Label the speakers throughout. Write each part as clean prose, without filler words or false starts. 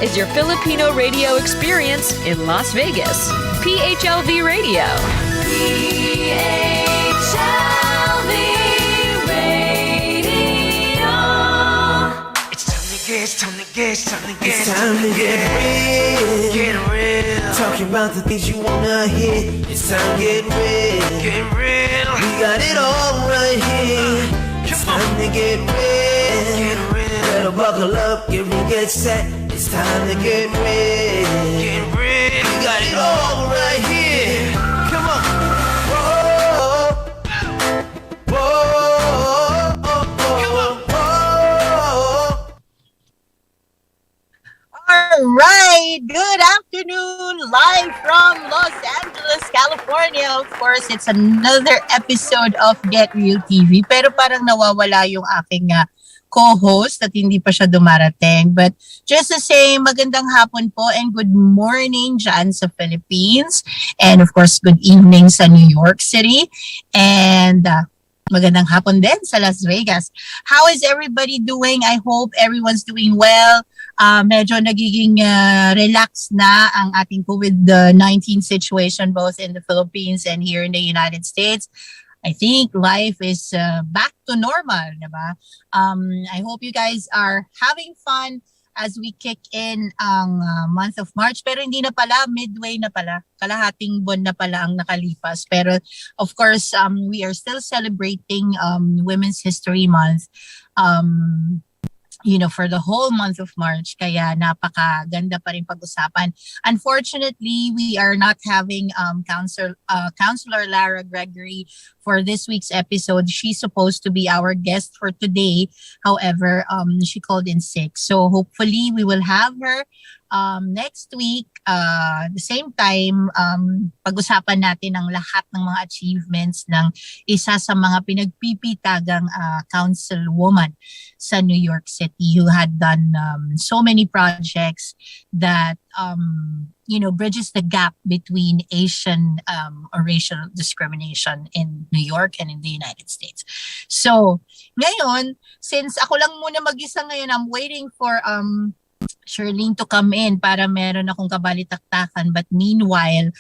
Speaker 1: is your Filipino radio experience in Las Vegas. PHLV Radio. PHLV Radio.
Speaker 2: It's time to get real. Get real. Talking about the things you wanna hear. It's time to get real. Get real. We got it all right here. It's time to get real. Get real. Better buckle up, get real, get set. It's time to get real. Get real. We got it all right here. Come on. Whoa. Whoa. Come on. Whoa.
Speaker 3: All right, good afternoon, live from Los Angeles, California. Of course, it's another episode of Get Real TV. Pero parang nawawala yung aking co-host at hindi pa siya dumarating. But just to say, magandang hapon po and good morning dyan sa Philippines. And of course, good evening sa New York City. And magandang hapon din sa Las Vegas. How is everybody doing? I hope everyone's doing well. Medyo nagiging relax na ang ating COVID-19 situation both in the Philippines and here in the United States. I think life is back to normal, diba? I hope you guys are having fun as we kick in ang month of March. Pero hindi na pala, midway na pala. Kalahating buwan na pala ang nakalipas. Pero of course, we are still celebrating Women's History Month. For the whole month of March. Kaya napakaganda pa rin pag-usapan. Unfortunately, we are not having Counselor Lara Gregory for this week's episode. She's supposed to be our guest for today. However, she called in sick. So hopefully, we will have her next week. The same time, pag-usapan natin ang lahat ng mga achievements ng isa sa mga pinagpipitagang councilwoman sa New York City who had done so many projects that bridges the gap between Asian or racial discrimination in New York and in the United States. So, ngayon, since ako lang muna mag-isa ngayon, I'm waiting for Sherlene to come in para meron akong kabalitaktakan. But meanwhile,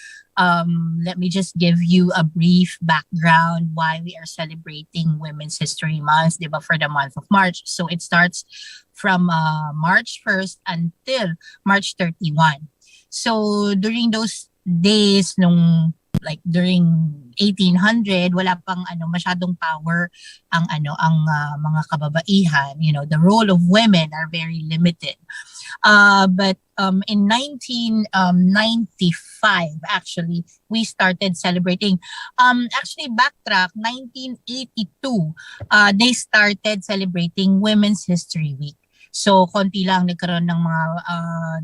Speaker 3: let me just give you a brief background why we are celebrating Women's History Month, diba, for the month of March. So it starts from March 1st until March 31. So during those days, during 1800, wala pang masyadong power ang mga kababaihan. The role of women are very limited. But in 1995, actually, we started celebrating. Actually, backtrack, 1982, they started celebrating Women's History Week. So, konti lang nagkaroon ng mga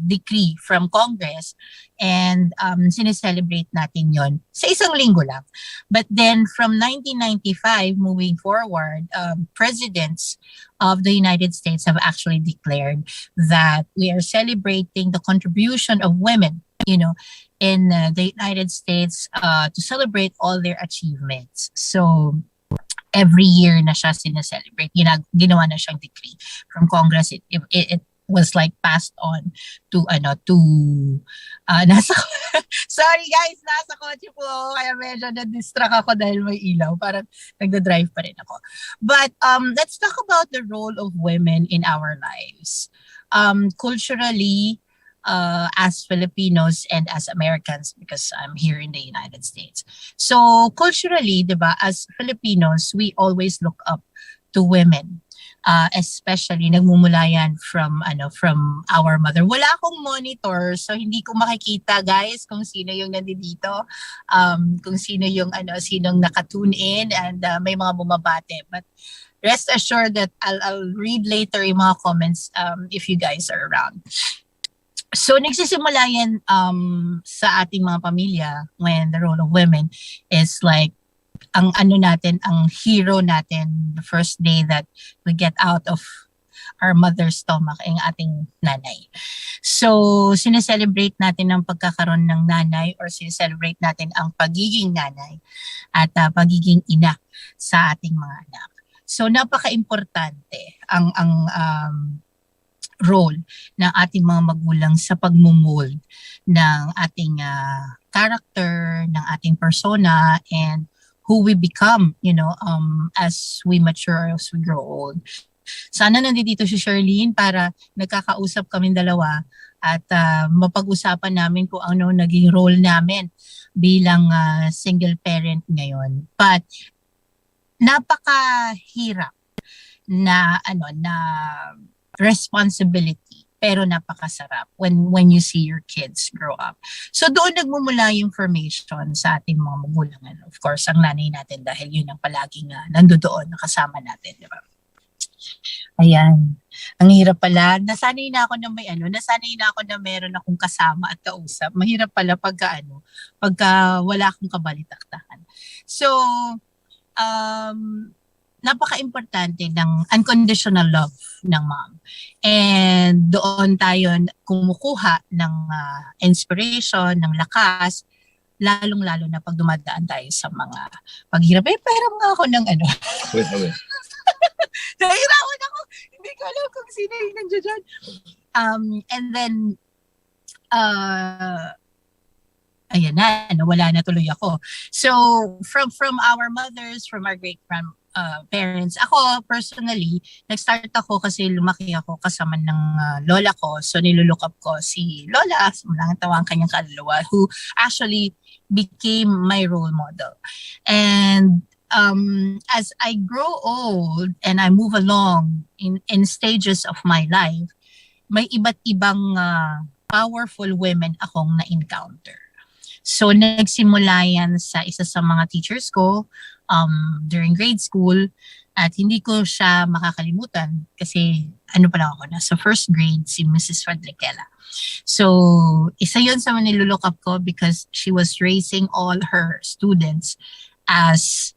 Speaker 3: decree from Congress and sineselebrate natin yon sa isang linggo lang. But then, from 1995 moving forward, presidents of the United States have actually declared that we are celebrating the contribution of women, in the United States to celebrate all their achievements. So, every year na siya sineselebrate. Ginawa na siyang decree from Congress. It was like passed on to nasa sorry guys, nasa kotse po ako, kaya medyo na-distract ako dahil may ilaw. Parang nagda-drive pa rin ako. But let's talk about the role of women in our lives. Culturally, as Filipinos and as Americans, because I'm here in the United States. So culturally, diba, as Filipinos, we always look up to women. Especially nagmumula yan from our mother. Wala akong monitor, so hindi ko makikita, guys, kung sino yung nandito, kung sino yung sinong naka-tune in, and may mga bumabate. But rest assured that I'll read later yung mga comments if you guys are around. So, nagsisimula yan sa ating mga pamilya when the role of women is like ang hero natin the first day that we get out of our mother's stomach, ang ating nanay. So, sineselebrate natin ang pagkakaroon ng nanay or sineselebrate natin ang pagiging nanay at pagiging ina sa ating mga anak. So, napaka-importante ang role ng ating mga magulang sa pagmumold ng ating character, ng ating persona, and who we become, as we mature, as we grow old. Sana nandito si Sherlene para nagkakausap kaming dalawa at mapag-usapan namin kung ano naging role namin bilang single parent ngayon. But napakahirap na responsibility, pero napakasarap when you see your kids grow up. So doon nagmumula yung formation sa ating mga magulang. Of course, ang nanay natin dahil yun ang palaging nandoon nakasama natin, di ba? Ayan. Ang hirap pala. Nasanay na ako na meron akong kasama at kausap. Mahirap pala pagka wala akong kabalitaktakan. So, napaka-importante ng unconditional love ng mom. And doon tayo kumukuha ng inspiration, ng lakas, lalong-lalo na pag dumadaan tayo sa mga paghirap. Pero nga ako ng
Speaker 4: Wait.
Speaker 3: Nahirapan ako. Hindi ko alam kung sino yung nandiyan dyan. And then, ayan na, nawala na tuloy ako. So, from our mothers, from our great-grandparents, ako personally, nag-start ako kasi lumaki ako kasama ng lola ko. So, nilulook up ko si Lola, mulang tawa ang kanyang kaluluwa, who actually became my role model. And as I grow old and I move along in stages of my life, may iba't ibang powerful women akong na-encounter. So, nagsimula yan sa isa sa mga teachers ko during grade school at hindi ko siya makakalimutan kasi pa lang ako, nasa first grade, si Mrs. Fadriquela. So, isa yun sa mga nilulook up ko because she was raising all her students as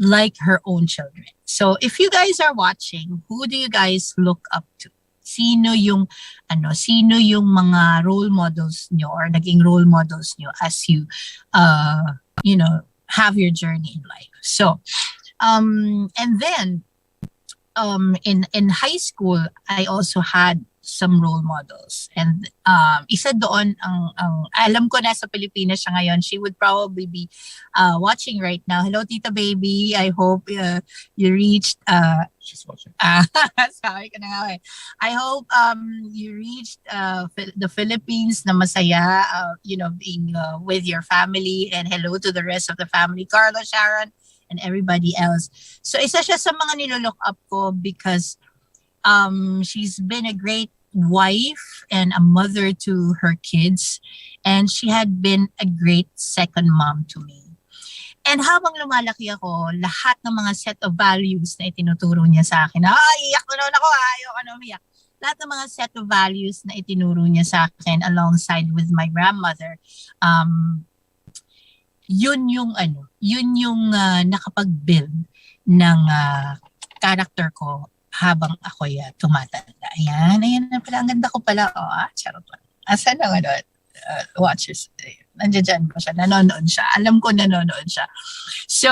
Speaker 3: like her own children. So if you guys are watching, who do you guys look up to? Sino yung mga role models nyo or naging role models nyo as you have your journey in life? So and then in high school I also had some role models. And isa doon ang alam ko nasa Pilipinas siya ngayon. She would probably be watching right now. Hello, Tita Baby. I hope you reached
Speaker 4: She's watching.
Speaker 3: Sorry ka na nga eh. I hope you reached the Philippines na masaya, being with your family, and hello to the rest of the family, Carlo, Sharon, and everybody else. So isa siya sa mga nilook up ko because she's been a great wife and a mother to her kids, and she had been a great second mom to me. And habang lumalaki ako, lahat ng mga set of values na itinuturo niya sa akin, iyak na naman ako, ayoko na umiyak. Lahat ng mga set of values na itinuro niya sa akin alongside with my grandmother, yun yung nakapag-build ng character ko habang ako'y tumatanda. Ayan na pala. Ang ganda ko pala. Charot lang. Asan ang watches? Nandiyan dyan pa siya. Nanonood siya. Alam ko nanonood siya. So,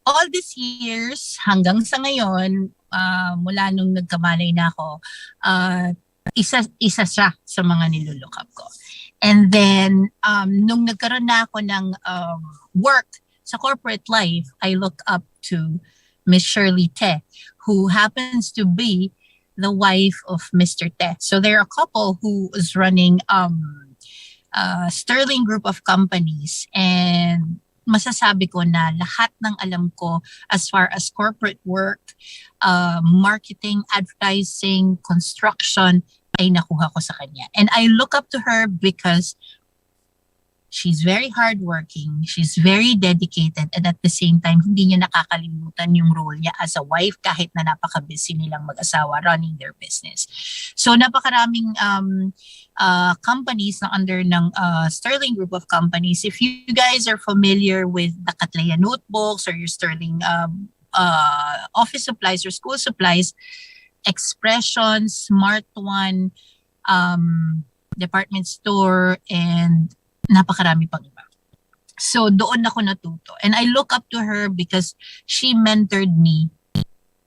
Speaker 3: all these years, hanggang sa ngayon, mula nung nagkamalay na ako, isa siya sa mga nilulook up ko. And then, nung nagkaroon na ako ng work sa corporate life, I look up to Miss Shirley Te, who happens to be the wife of Mr. Te. So they're a couple who is running Sterling Group of Companies, and masasabi ko na lahat ng alam ko as far as corporate work, marketing, advertising, construction, ay nakuha ko sa kanya. And I look up to her because she's very hardworking, she's very dedicated, and at the same time, hindi niya nakakalimutan yung role niya as a wife kahit na napaka-busy nilang mag-asawa running their business. So napakaraming companies na under ng Sterling Group of Companies. If you guys are familiar with the Katleya notebooks or your Sterling office supplies or school supplies, Expression, Smart One, department store, and napakarami pang iba. So doon ako natuto. And I look up to her because she mentored me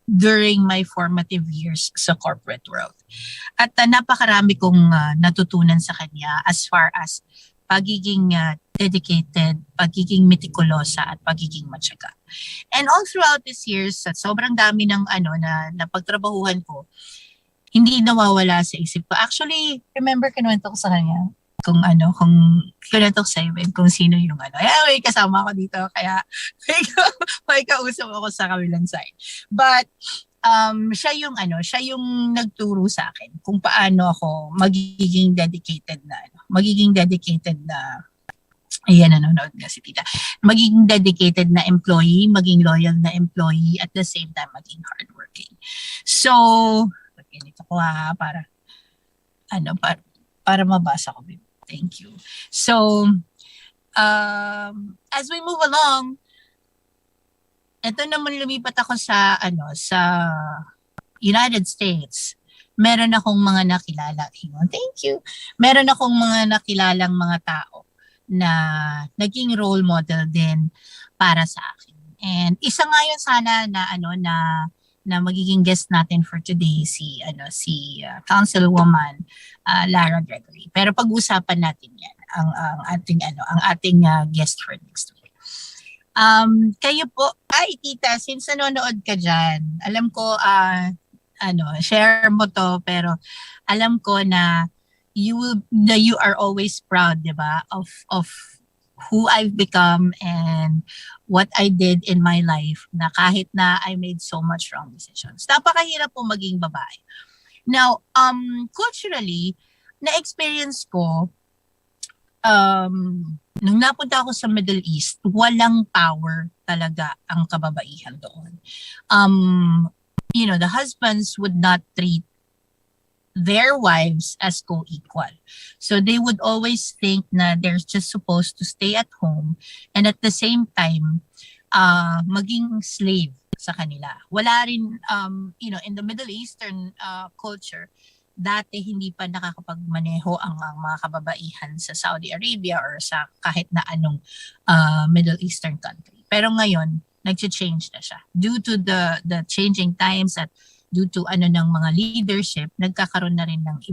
Speaker 3: during my formative years sa corporate world. At napakarami kong natutunan sa kanya as far as pagiging dedicated, pagiging meticulosa, at pagiging matyaga. And all throughout these years, at sobrang dami ng na pagtrabahuhan ko, hindi nawawala sa isip ko. Actually, remember kinuwento ko sa kanya kung kinuwento ko sa iyo kung sino yung may kasama ako dito, kaya may kausap ako sa kabilang side. But siya yung nagturo sa akin kung paano ako magiging dedicated na ayan, nanonood nga si tita. Magiging dedicated na employee, maging loyal na employee, at the same time maging hardworking. So, ganito ko para mabasa ko. Thank you. So, as we move along, ito naman lumipat ako sa United States. Meron akong mga nakilala. Thank you. Meron akong mga nakilalang mga tao na naging role model din para sa akin. And isa nga yun sana na magiging guest natin for today si Councilwoman Lara Gregory. Pero pag-usapan natin 'yan ang ating guest for next week. Kayo po, tita, since nanonood ka diyan, alam ko share mo to, pero alam ko na you are always proud, 'di ba, of who I've become and what I did in my life, na kahit na I made so much wrong decisions. Napakahirap po maging babae. Now, culturally, na-experience ko, nung napunta ako sa Middle East, walang power talaga ang kababaihan doon. The husbands would not treat their wives as co-equal. So they would always think na they're just supposed to stay at home and at the same time maging slave sa kanila. Wala rin in the Middle Eastern culture, dati hindi pa nakakapagmaneho ang mga kababaihan sa Saudi Arabia or sa kahit na anong Middle Eastern country. Pero ngayon, nag-change na siya due to the changing times at due to ng mga leadership, nagkakaroon na rin ng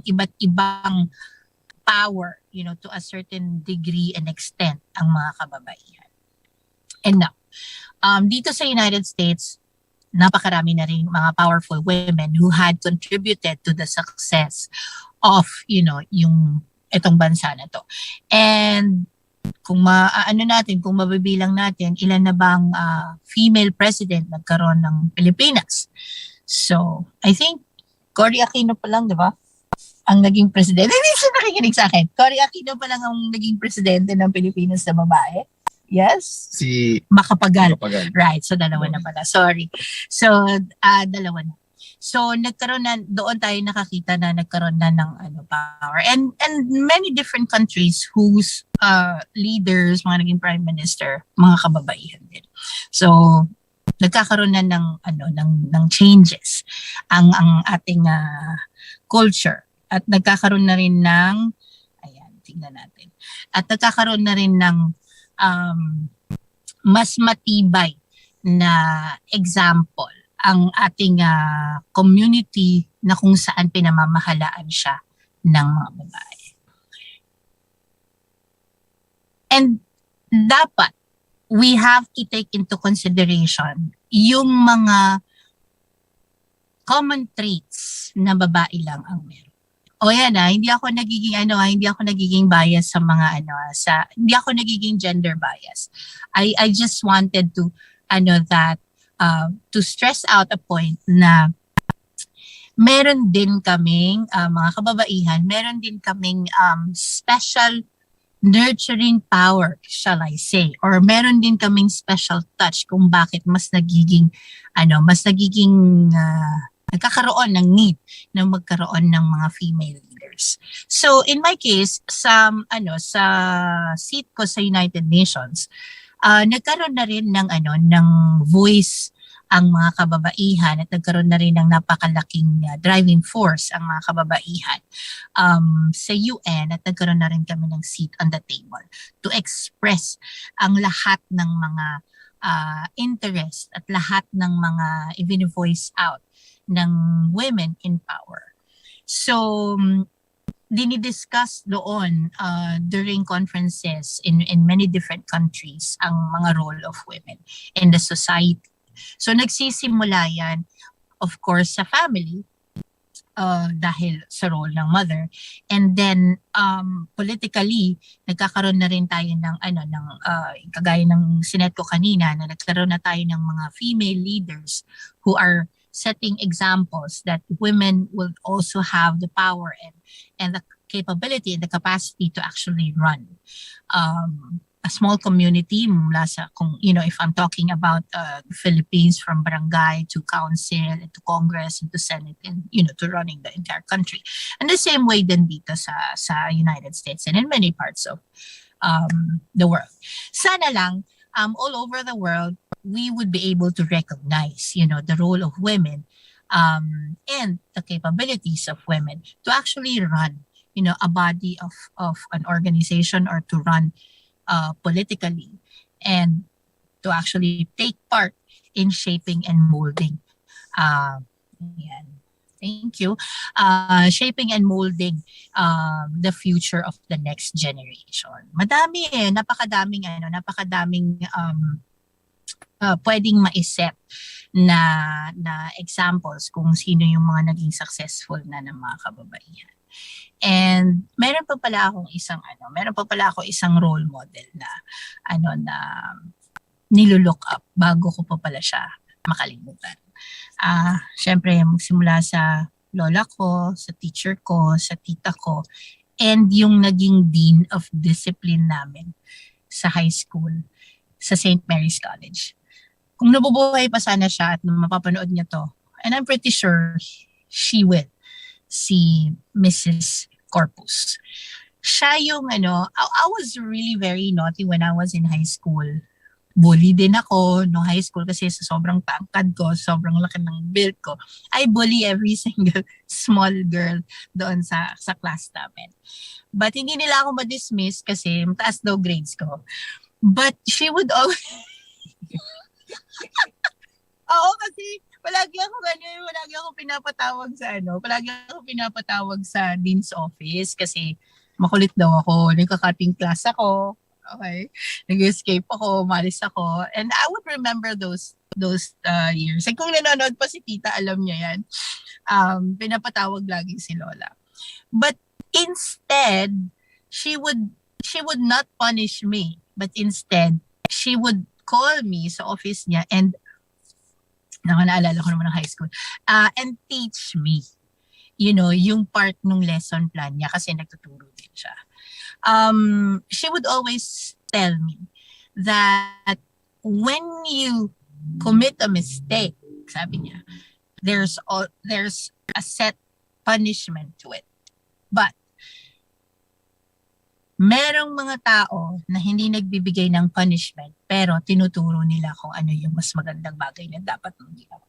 Speaker 3: iba't ibang power, to a certain degree and extent ang mga kababaihan. And now, dito sa United States, napakarami na rin mga powerful women who had contributed to the success of, yung itong bansa na to. And kung kung mabibilang natin, ilan na bang female president nagkaroon ng Pilipinas? So, I think Cory Aquino pa lang, di ba? Ang naging presidente. Hindi siya nakikinig sa akin. Cory Aquino pa lang ang naging presidente ng Pilipinas na babae. Yes?
Speaker 4: Si
Speaker 3: Macapagal.
Speaker 4: Macapagal.
Speaker 3: Right. So, dalawa na pala. Sorry. So, dalawa na. So, doon tayo nakakita na nagkaroon na ng power. And many different countries whose leaders, mga naging prime minister, mga kababaihan din. So, nagkakaroon na ng changes ang ating culture. At nagkakaroon na rin ng, tingnan natin. At nagkakaroon na rin ng mas matibay na example ang ating community na kung saan pinamamahalaan siya ng mga babae. And dapat, we have to take into consideration yung mga common traits na babae lang ang meron. O yan hindi ako nagiging bias sa mga hindi ako nagiging gender bias. I just wanted to to stress out a point na meron din kaming mga kababaihan, meron din kaming special nurturing power, shall I say, or meron din kaming special touch kung bakit mas nagiging nagkakaroon ng need na magkaroon ng mga female leaders. So in my case, sa seat ko sa United Nations, nagkaroon na rin ng voice ang mga kababaihan at nagkaroon na rin ng napakalaking driving force ang mga kababaihan sa UN, at nagkaroon na rin kami ng seat on the table to express ang lahat ng mga interest at lahat ng mga i-voice out ng women in power. So, dinidiscuss doon during conferences in many different countries ang mga role of women in the society. So, nagsisimula yan, of course, sa family, dahil sa role ng mother, and then politically nagkakaroon na rin tayo ng kagaya ng sinet ko kanina na nagkaroon na tayo ng mga female leaders who are setting examples that women will also have the power and the capability and the capacity to actually run a small community mula sa, kung if I'm talking about the Philippines, from barangay to council and to Congress and to Senate and to running the entire country. And the same way din dito sa United States and in many parts of the world. Sana lang all over the world we would be able to recognize the role of women and the capabilities of women to actually run a body of an organization or to run politically and to actually take part in shaping and molding. Thank you. Shaping and molding the future of the next generation. Madami napakadaming pwedeng maiset na examples kung sino yung mga naging successful na ng mga kababaihan. And meron pa pala akong isang role model na nilulook up bago ko pa pala siya makalimutan. Syempre magsimula sa lola ko, sa teacher ko, sa tita ko, and yung naging dean of discipline namin sa high school sa St. Mary's College. Kung nabubuhay pa sana siya at mapapanood niya to, and I'm pretty sure she will, si Mrs. Corpus. Siya yung I was really very naughty when I was in high school. Bully din ako no high school kasi sa sobrang tangkad ko, sobrang laki ng build ko. I bully every single small girl doon sa class namin. But hindi nila ako ma-dismiss kasi mataas daw grades ko. But she would always Oo, kasi palagi ako pinapatawag sa dean's office kasi makulit daw ako, nagka-cutting class ako. Okay? Nag-escape ako, malis ako. And I would remember those years. Like, kung nanonood pa si tita, alam niya yan. Pinapatawag lagi si lola. But instead, she would not punish me. But instead, she would call me sa office niya and naalala ko naman ng high school, and teach me, yung part ng lesson plan niya kasi nagtuturo din siya. She would always tell me that when you commit a mistake, sabi niya, there's a set punishment to it. But merong mga tao na hindi nagbibigay ng punishment pero tinuturo nila kung ano yung mas magandang bagay na dapat mong ginawa.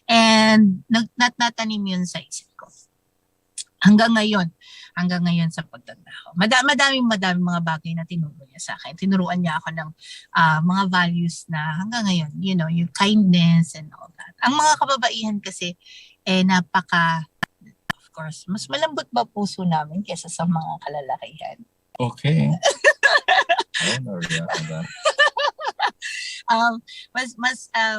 Speaker 3: And natanim yun sa isip ko. Hanggang ngayon sa pagtanda ko. Madaming mga bagay na tinuro niya sa akin. Tinuruan niya ako ng mga values na hanggang ngayon, yung kindness and all that. Ang mga kababaihan kasi, of course, mas malambot ba puso namin kaysa sa mga kalalakihan?
Speaker 4: Okay. I don't know that.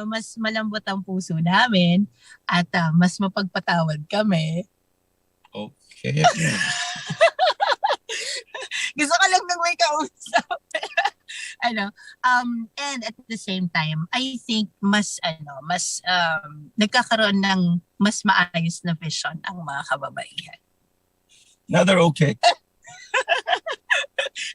Speaker 3: Mas malambot ang puso namin at mas mapagpatawad kami.
Speaker 4: Okay.
Speaker 3: Gusto ka lang ng may kausap. And at the same time, I think mas nagkakaroon ng mas maayos na vision ang mga kababaihan.
Speaker 4: Now they're okay.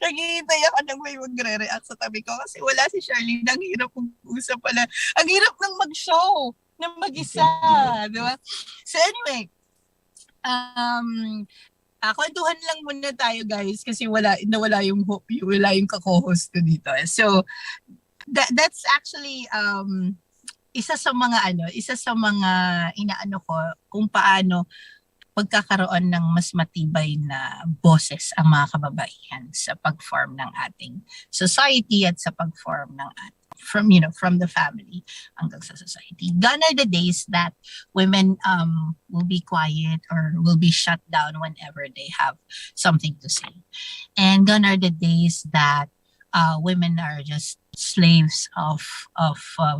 Speaker 3: Naghihintay ako ng may magre-react sa tabi ko kasi wala si Sherlene. Ang hirap kong usap pala. Ang hirap ng mag-show ng mag-isa. Diba? So anyway, kwentuhan lang muna tayo guys kasi nawala yung kako-host ko dito. So that's actually isa sa mga inaano ko kung paano pagkakaroon ng mas matibay na boses ang mga kababaihan sa pag-form ng ating society at sa pag-form ng from the family hanggang sa society. Gone are the days that women will be quiet or will be shut down whenever they have something to say. And gone are the days that women are just slaves of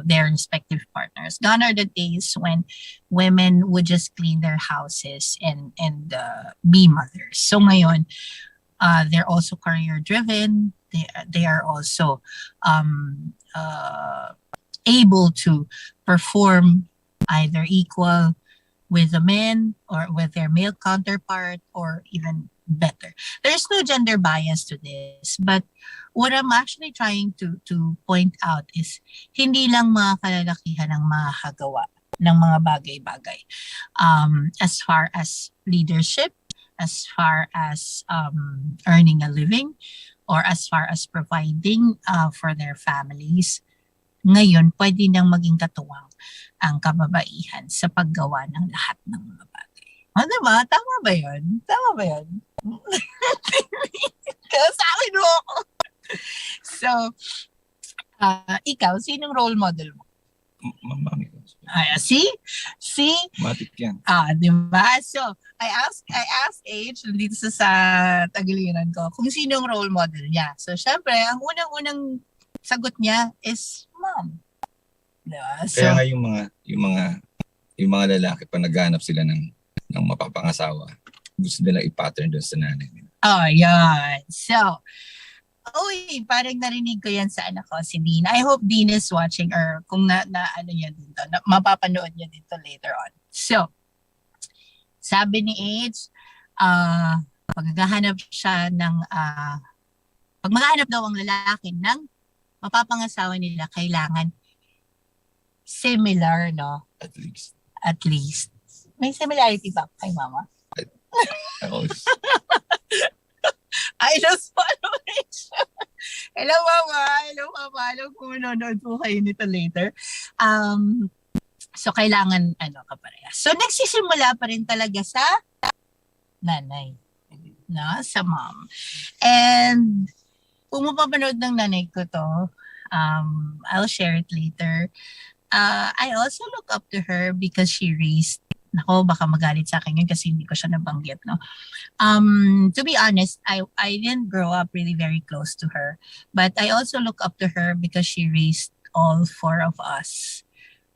Speaker 3: their respective partners. Gone are the days when women would just clean their houses and be mothers. So ngayon, they're also career driven. They are also able to perform either equal with the men or with their male counterpart or even better. There's no gender bias to this, but what I'm actually trying to point out is hindi lang mga kalalakihan ang makakagawa ng mga bagay-bagay. As far as leadership, as far as earning a living, or as far as providing for their families, ngayon pwede nang maging katuwang ang kababaihan sa paggawa ng lahat ng mga bagay. Diba? Tama ba yun? Tama ba yun? Kaya sa akin mo ako. So, ikaw, sinong role model mo?
Speaker 4: Mami ko.
Speaker 3: See?
Speaker 4: Matik yan.
Speaker 3: Diba? So, I asked H dito sa tagiliran ko kung sinong role model niya. So, syempre, ang unang-unang sagot niya is mom. Diba? So,
Speaker 4: Kaya nga yung mga lalaki pa naghanap sila ng mapapangasawa, gusto nila i-pattern doon sa nanay nila.
Speaker 3: Oh, yan. So, parang narinig ko yan sa anak ko, si Dean. I hope Dean is watching or kung ano yan dito, mapapanood niya dito later on. So, sabi ni H, pag maghahanap daw ang lalaki ng mapapangasawa nila, kailangan similar, no? At least. May similarity ba kay mama? I just follow it. Hello, mama. Alam ko manonood po kayo nito later. So, kailangan, kaparehas. So, nagsisimula pa rin talaga sa nanay. No? Sa mom. And, kung mapapanood ng nanay ko to, I'll share it later. I also look up to her because she raised, baka magalit sa akin yun kasi hindi ko siya nabanggit, no? To be honest, I didn't grow up really very close to her. But I also look up to her because she raised all four of us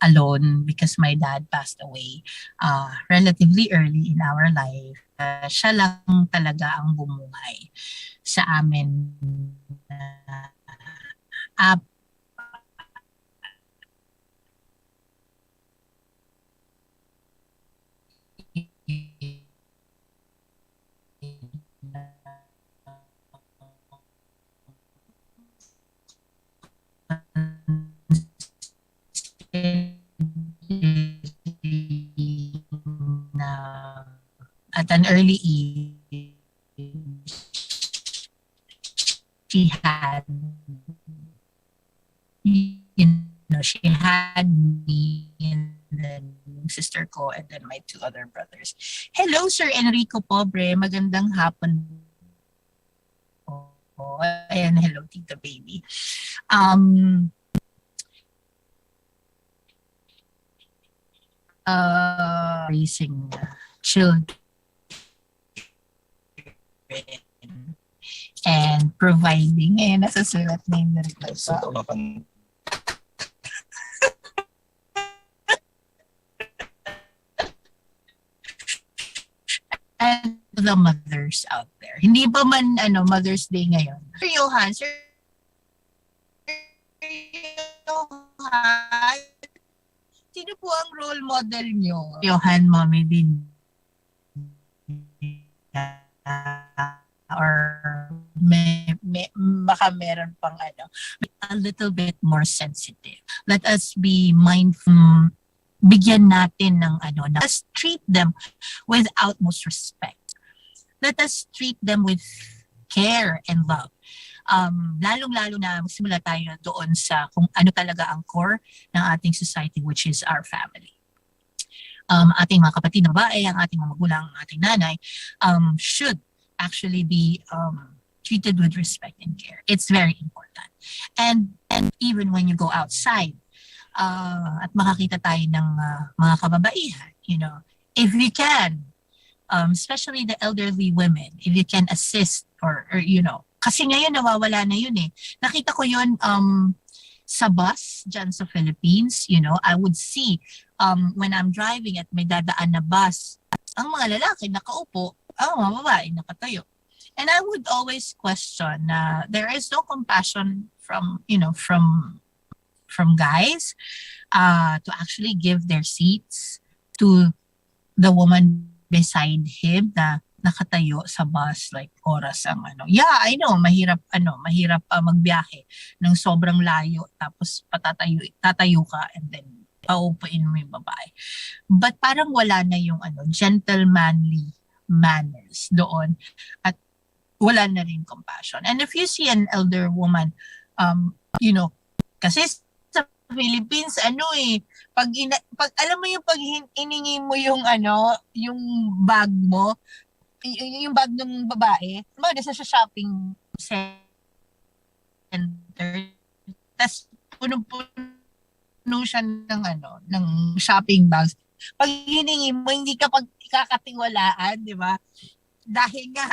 Speaker 3: alone because my dad passed away relatively early in our life. Siya lang talaga ang bumuhay sa amin. At an early age, she had me and then sister ko and then my two other brothers. Hello, Sir Enrico Pobre. Magandang hapon po. And hello, Tita Baby. Raising children and providing. Nasasulat na yung reply ko. And the mothers out there. Hindi ba man Mother's Day ngayon? Sir Johan, sino po ang role model nyo? Johan, mommy din. Or baka meron pang a little bit more sensitive. Let us be mindful. Bigyan natin ng let us treat them with utmost respect. Let us treat them with care and love. Lalong-lalo na magsimula tayo doon sa kung ano talaga ang core ng ating society, which is our family. ating mga kapatid na babae, ang ating mga magulang, ang ating nanay, should actually be treated with respect and care. It's very important. And even when you go outside, at makakita tayo ng mga kababaihan, if you can, especially the elderly women, if you can assist or kasi ngayon nawawala na yun eh. Nakita ko yun sa bus dyan sa Philippines, I would see when I'm driving at may dadaan na bus, ang mga lalaki nakaupo, ang mga babae nakatayo. And I would always question na there is no compassion from guys to actually give their seats to the woman beside him na nakatayo sa bus like oras ang Yeah, I know, mahirap magbiyahe ng sobrang layo tapos tatayo ka and then paupuin mo yung babae. But parang wala na yung gentlemanly manners doon at wala na rin compassion. And if you see an elder woman, kasi sa Philippines, pag alam mo yung pag iningi mo yung yung bag mo, yung bag ng babae, nasa shopping center, tas puno siya ng shopping bags. Pag hiningi mo, hindi ka ikakatiwalaan, di ba? Dahil nga,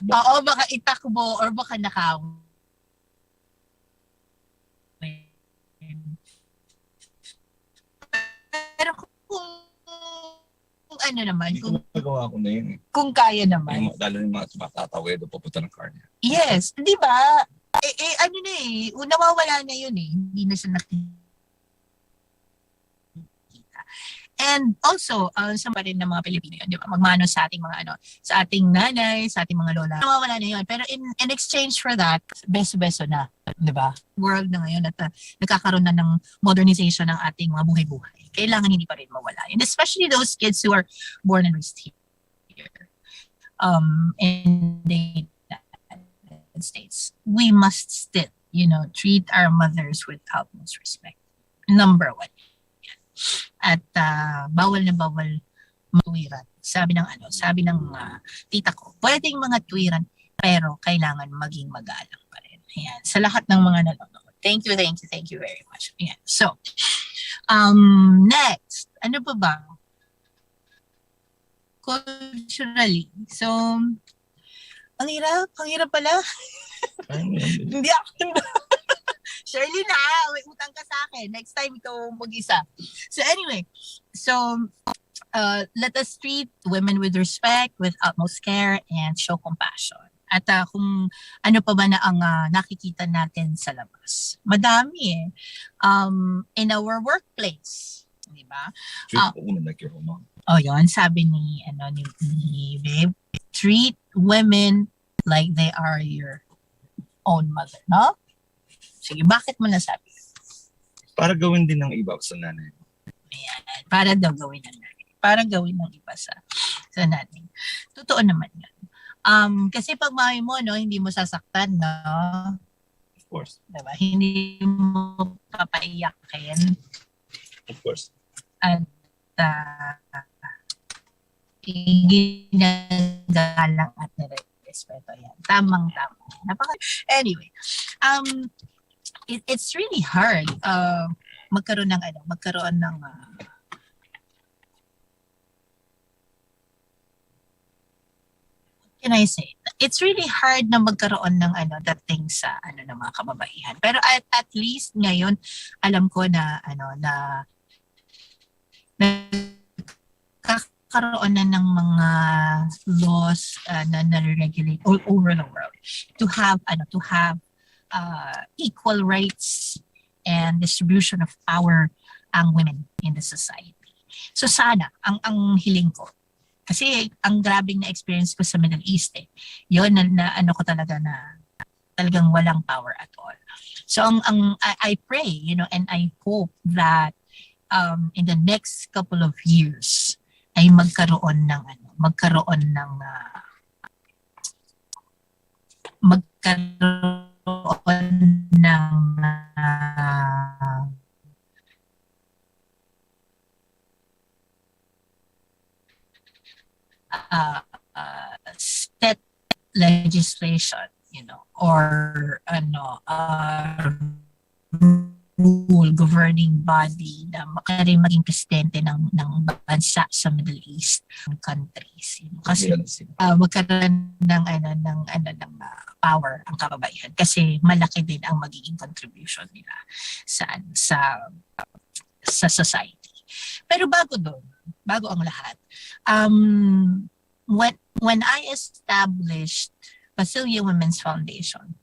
Speaker 3: baka itakbo or baka nakawin. Pero kung naman, kung
Speaker 4: nagawa ko na yun eh.
Speaker 3: Kung kaya naman.
Speaker 4: Lalo yung mga matatawid o papunta ng car niya.
Speaker 3: Yes, di ba? Nawawala na yun eh. Hindi na siya nakikita. And also, sa pa rin ng mga Pilipino yun, di ba? Magmano sa ating mga sa ating nanay, sa ating mga lola. Nawawala na yun. Pero in exchange for that, beso-beso na, di ba? World na ngayon at nagkakaroon na ng modernization ng ating mga buhay-buhay. Kailangan hindi pa rin mawala. And especially those kids who are born and raised here. In the United States. We must still, treat our mothers with utmost respect. Number one. At bawal na bawal tuwiran. Sabi ng tita ko, pwedeng mga tuwiran pero kailangan maging magalang pa rin. Ayan. Sa lahat ng mga nanonood. Thank you very much. Ayan. So, next, ano ba? Culturally. So, ang hirap pala. Hindi ako Sherlene may utang ka sa akin. Next time ikaw mag-isa. So anyway, let us treat women with respect, with utmost care, and show compassion. At kung ano pa ba na ang nakikita natin sa labas. Madami eh. In our workplace. Di ba?
Speaker 4: Treat women like your own mom.
Speaker 3: Yun. Sabi ni Babe, treat women like they are your own mother, no? Sige, bakit mo nasabi?
Speaker 4: Para gawin din ng iba sa nanay.
Speaker 3: Ayan, para daw gawin ng nanay. Para gawin ng iba sa nanay. Totoo naman yan. Kasi pag mami mo, hindi mo sasaktan, no?
Speaker 4: Of course.
Speaker 3: Diba? Hindi mo papaiyakin.
Speaker 4: Of course.
Speaker 3: At ginagalang at nirespeto yan. Tamang-tama. Anyway, it's really hard magkaroon ng can I say? It's really hard na magkaroon ng dating sa ng mga kababaihan. Pero at least ngayon alam ko na nagkakaroon na ng mga laws na regulate all over the world to have equal rights and distribution of power ang women in the society. So sana, ang hiling ko, kasi ang grabing na experience ko sa Middle East yun na ko talaga na talagang walang power at all. So I pray, and I hope that in the next couple of years ay magkaroon ng set legislation, or rule, governing body na makaring maging presidente ng bansa sa Middle East countries. Kasi magkaroon ng power ang kababaihan kasi malaki din ang magiging contribution nila sa society. Pero bago ang lahat, when I established Basilia Women's Foundation,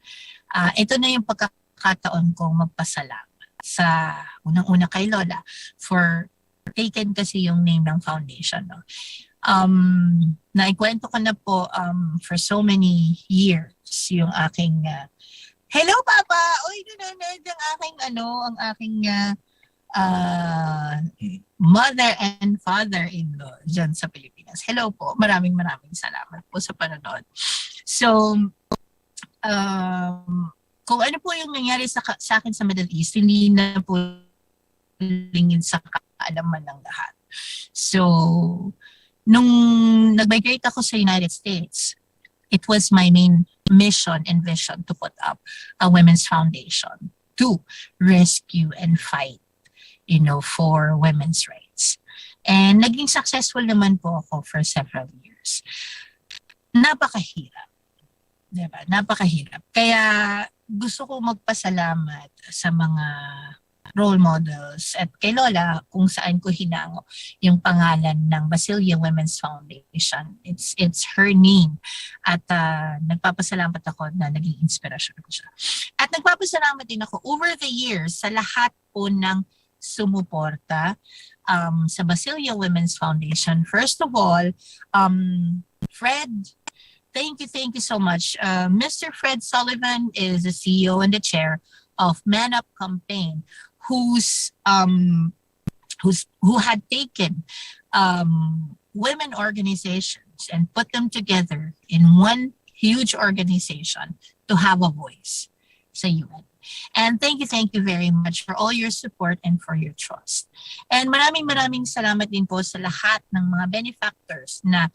Speaker 3: ito na yung pagkakataon kong magpasalamat sa unang-una kay Lola for taken kasi yung name ng foundation. No? Naikwento ko na po for so many years yung aking hello Papa! Uy, nanonood ang aking mother and father-in-law dyan sa Pilipinas. Hello po. Maraming salamat po sa panonood. So, kung ano po yung nangyari sa akin sa Middle East, hindi na po lingid sa kaalaman ng lahat. So, nung nag-migrate ako sa United States, it was my main mission and vision to put up a women's foundation to rescue and fight, for women's rights. And naging successful naman po ako for several years. Napakahirap. Diba? Napakahirap. Kaya gusto ko magpasalamat sa mga role models at kay Lola kung saan ko hinango yung pangalan ng Basilia Women's Foundation. It's her name. At nagpapasalamat ako na naging inspirasyon ko siya. At nagpapasalamat din ako over the years sa lahat po ng sumuporta sa Basilia Women's Foundation. First of all, Fred, thank you so much. Mr. Fred Sullivan is the CEO and the chair of Man Up Campaign, who had taken women organizations and put them together in one huge organization to have a voice sa UN. And thank you very much for all your support and for your trust. And maraming salamat din po sa lahat ng mga benefactors na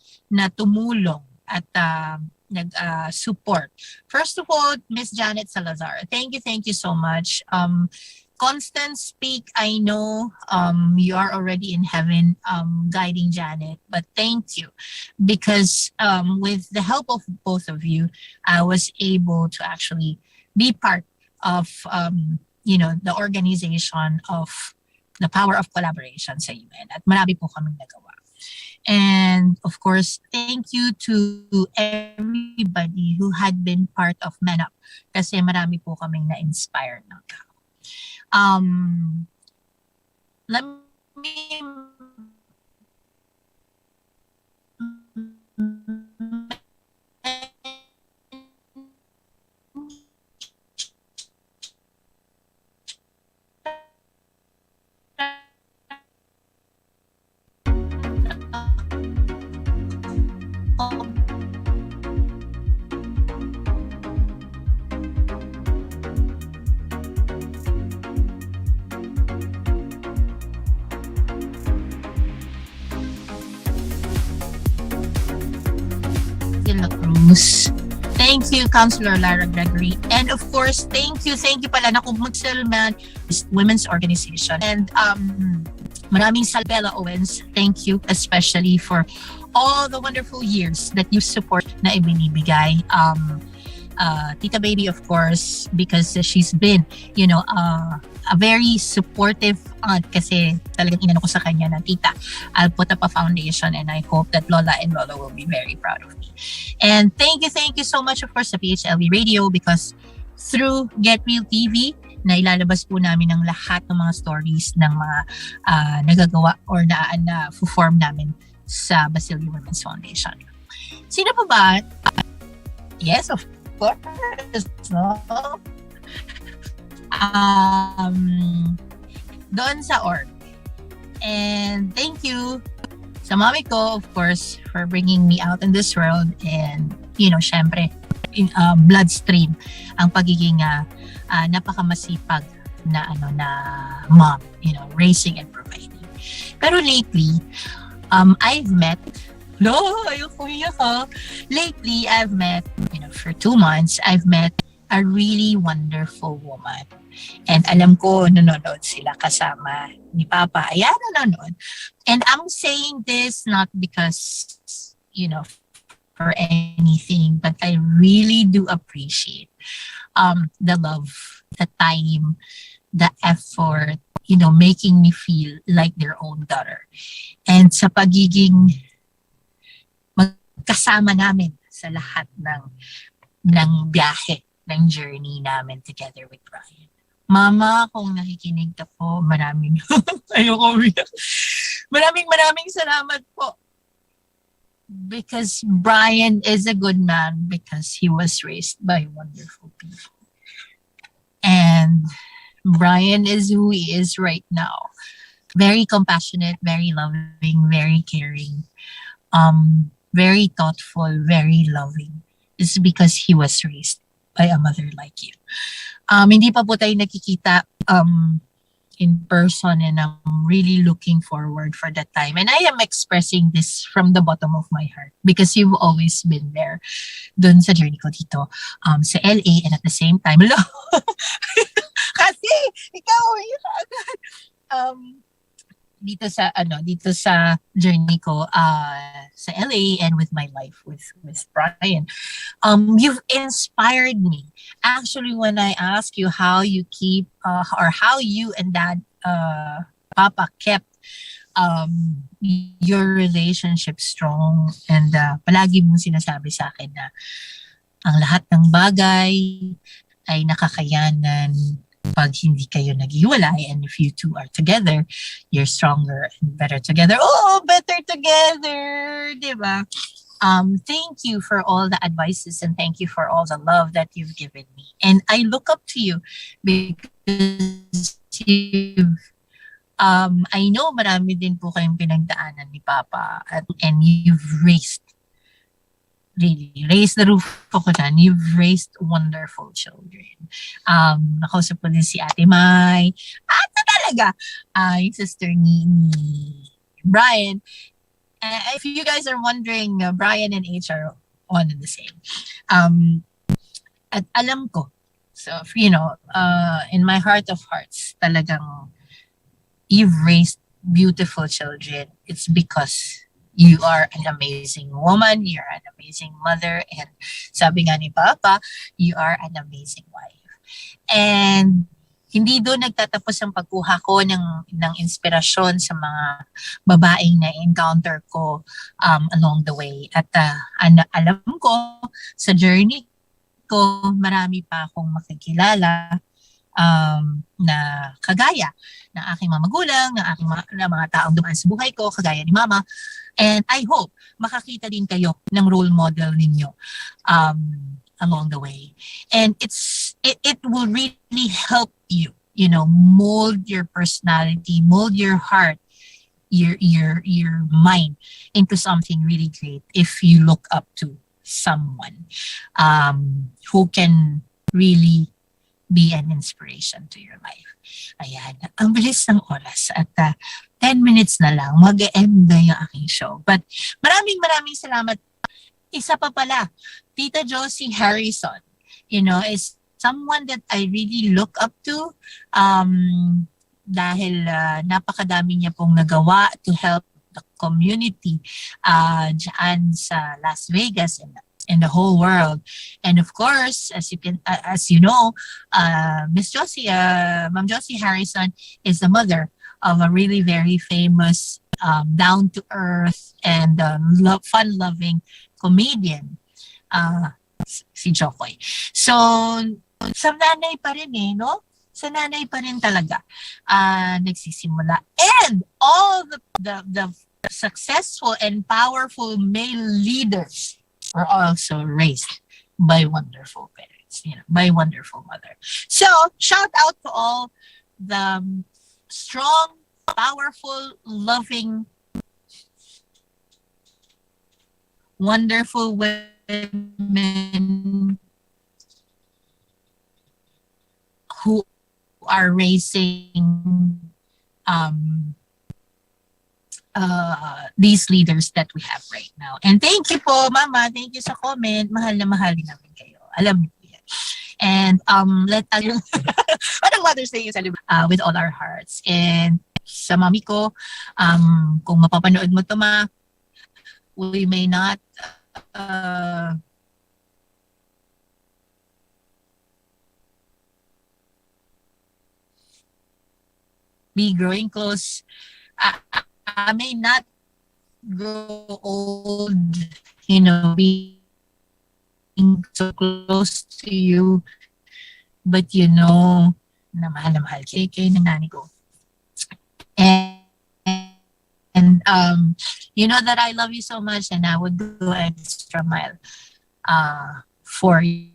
Speaker 3: tumulong at nag-support. First of all, Miss Jeanette Salazar, thank you so much. Constance Peak, I know you are already in heaven guiding Janet, but thank you because with the help of both of you, I was able to actually be part of the organization of the power of collaboration sa UN at marami po kaming nagawa. And of course, thank you to everybody who had been part of Man Up kasi marami po kaming na-inspire ng tao. Let me thank you, Councilor Lara Gregory. And of course, thank you pala na kung Magsilman Women's Organization. And maraming Salbella Owens, thank you especially for all the wonderful years that you support na ibinibigay. Tita Baby, of course, because she's been, a very supportive aunt kasi talagang inano ko sa kanya na, Tita, I'll put up a foundation and I hope that Lola and Lola will be very proud of me. And thank you so much, of course, sa PHLV Radio because through Get Real TV, na ilalabas po namin ang lahat ng mga stories ng mga nagagawa or na form namin sa Basilia Women's Foundation. Sino po ba? Yes, of course. No? Doon sa org. And thank you sa mami ko, of course, for bringing me out in this world. And, syempre, bloodstream ang pagiging napakamasipag na mom, raising and providing. Pero lately, I've met No, ayoko iyak ha. Lately, I've met, for 2 months, I've met a really wonderful woman. And alam ko, nanonood sila kasama ni Papa. Ayan, nanonood. And I'm saying this not because, for anything, but I really do appreciate the love, the time, the effort, making me feel like their own daughter. And sa pagiging magkasama namin sa lahat ng biyahe, ng journey namin together with Brian. Mama, kung nakikinig ka po, ayoko umiyak. Maraming salamat po. Because Brian is a good man because he was raised by wonderful people. And Brian is who he is right now. Very compassionate, very loving, very caring, very thoughtful, very loving. It's because he was raised by a mother like you. Hindi pa po tayo nakikita in person, and I'm really looking forward for that time. And I am expressing this from the bottom of my heart because you've always been there dun sa journey ko dito sa LA, and at the same time, kasi ikaw dito sa journey ko sa LA and with my life with Brian. You've inspired me. Actually, when I ask you how you keep or how you and Dad Papa kept your relationship strong, and palagi mo sinasabi sa akin na ang lahat ng bagay ay nakakayanan pag hindi kayo naghiwalay, and if you two are together, you're stronger and better together. Oh, better together! Diba? Thank you for all the advices, and thank you for all the love that you've given me. And I look up to you because I know marami din po kayong pinagdaanan ni Papa, and you've raised the roof ko dyan. You've raised wonderful children. Nakausap ko din si Ate Mai. Talaga. Yung sister ni Brian. If you guys are wondering, Brian and H are one and the same. At alam ko, so, in my heart of hearts, talagang you've raised beautiful children. It's because you are an amazing woman, you're an amazing mother, and sabi nga ni Papa, you are an amazing wife. And hindi doon nagtatapos ang pagkuha ko ng inspirasyon sa mga babaeng na encounter ko along the way. At alam ko, sa journey ko, marami pa akong makikilala na kagaya ng aking mga magulang, ng mga taong dumaan sa buhay ko, kagaya ni Mama. And I hope makakita din kayo ng role model ninyo along the way. And it will really help you, mold your personality, mold your heart, your mind into something really great if you look up to someone who can really be an inspiration to your life. Ayan, ang bilis ng oras at 10 minutes na lang, mag-e-end na yung aking show. But maraming salamat. Isa pa pala, Tita Josie Harrison, is someone that I really look up to dahil napakadami niya pong nagawa to help the community dyan sa Las Vegas and the whole world. And of course, as you know, Ma'am Josie Harrison is the mother of a really very famous, down-to-earth and fun-loving comedian, si Jokoy. So, sa nanay pa rin no? Sa nanay pa rin talaga nagsisimula. And all the successful and powerful male leaders were also raised by wonderful parents, by wonderful mother. So, shout out to all the strong, powerful, loving, wonderful women who are raising these leaders that we have right now. And thank you po, Mama. Thank you sa comment. Mahal na mahal din namin kayo. Alam niyo po yan. And let us, parang Mother's Day yung celebrate with all our hearts. And sa mami ko, kung mapapanood mo to, Ma, we may not be growing close. I may not grow old, being so close to you, but na mahal kayo ng nanay ko. And you know that I love you so much, and I would go extra mile for you.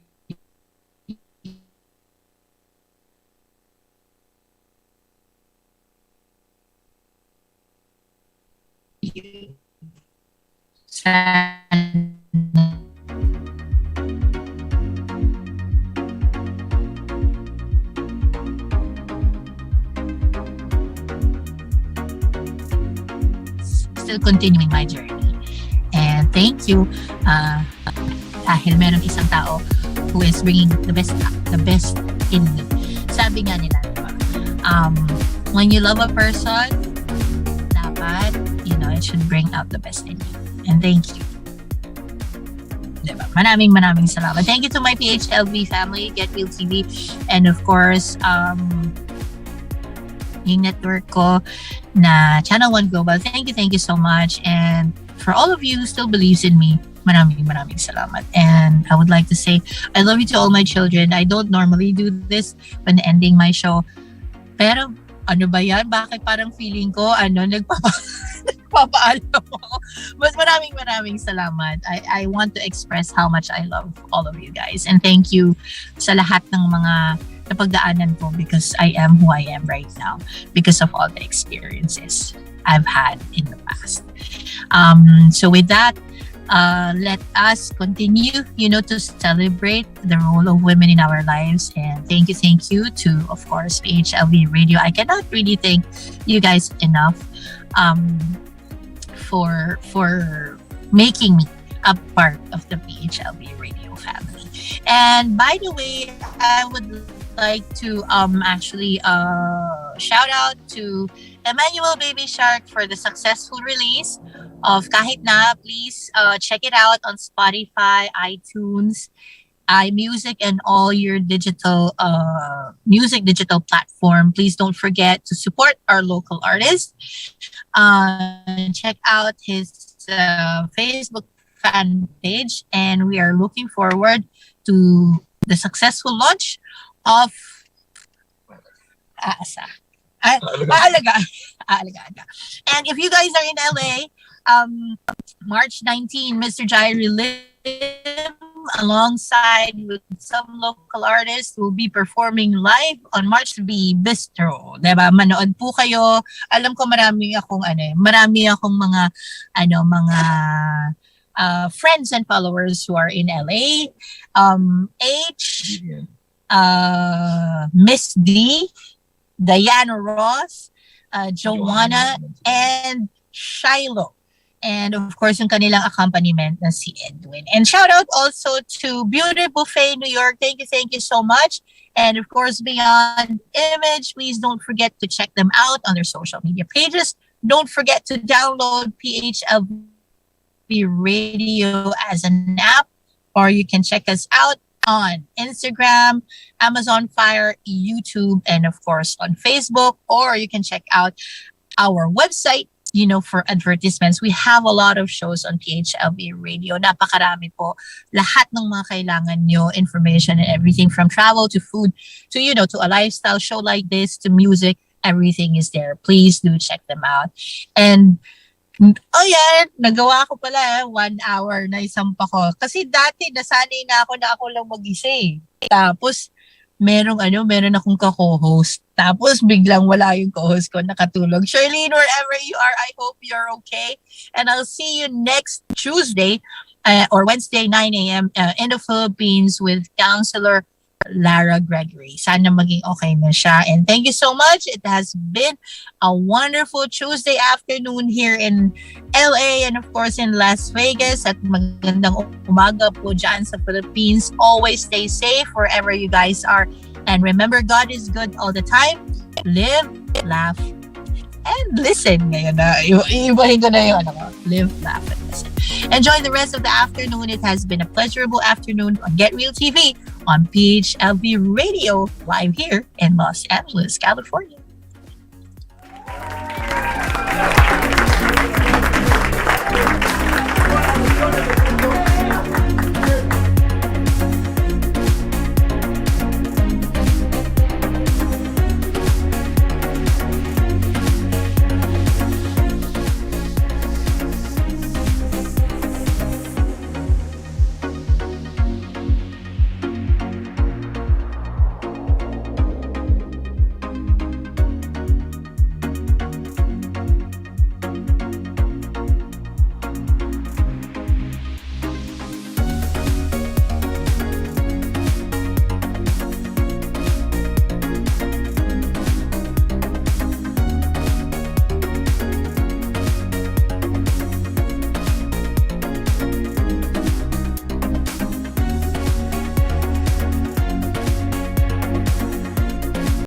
Speaker 3: Still continuing my journey. And thank you dahil meron isang tao who is bringing the best in me. Sabi nga nila, when you love a person, dapat, it should bring out the best in you. And thank you. Diba? Maraming salamat. Thank you to my PHLV family, Get Real TV, and of course, yung network ko na Channel 1 Global. Thank you so much. And for all of you who still believes in me, maraming salamat. And I would like to say, I love you to all my children. I don't normally do this when ending my show. Pero, ano ba yan? Bakit parang feeling ko, nagpapaalam ako. But maraming salamat. I want to express how much I love all of you guys. And thank you sa lahat ng mga napagdaanan ko, because I am who I am right now because of all the experiences I've had in the past. So with that, let us continue, to celebrate the role of women in our lives. And thank you to, of course, PHLV Radio. I cannot really thank you guys enough for making me a part of the PHLV Radio family. And by the way, I would like to actually shout out to Emmanuel Baby Shark for the successful release of Kahit Na. Please check it out on Spotify, iTunes, iMusic, and all your digital digital platform. Please don't forget to support our local artist. Check out his Facebook fan page, and we are looking forward to the successful launch of Aalagaan. And if you guys are in LA, March 19, Mr. Jairi Lim, alongside with some local artists, will be performing live on March B Bistro. Diba? Manood po kayo. Alam ko marami akong mga friends and followers who are in LA. H, Miss D, Diana Ross, Joanna, and Shiloh. And of course, yung kanilang accompaniment na si Edwin. And shout out also to Beauty Buffet New York. Thank you so much. And of course, Beyond Image, please don't forget to check them out on their social media pages. Don't forget to download PHLV Radio as an app, or you can check us out on Instagram, Amazon Fire, YouTube, and of course on Facebook, or you can check out our website, for advertisements. We have a lot of shows on PHLV Radio. Napakarami po. Lahat ng mga kailangan nyo, information and everything from travel to food to, to a lifestyle show like this, to music, everything is there. Please do check them out. And nagawa ko pala 1 hour na isampa ko. Kasi dati nasanay na ako lang mag-isa eh. Tapos meron akong ka-co-host. Tapos biglang wala yung co-host ko, nakatulog. Sherlene, wherever you are, I hope you're okay. And I'll see you next Tuesday or Wednesday, 9 a.m. In the Philippines with Counselor Lara Gregory. Sana maging okay na siya. And thank you so much. It has been a wonderful Tuesday afternoon here in LA and of course in Las Vegas. At magandang umaga po dyan sa Philippines. Always stay safe wherever you guys are. And remember, God is good all the time. Live, laugh, and listen. Ngayon na, ibahin ko na yung live, laugh, and listen. Enjoy the rest of the afternoon. It has been a pleasurable afternoon on Get Real TV on PHLV Radio, live here in Los Angeles, California.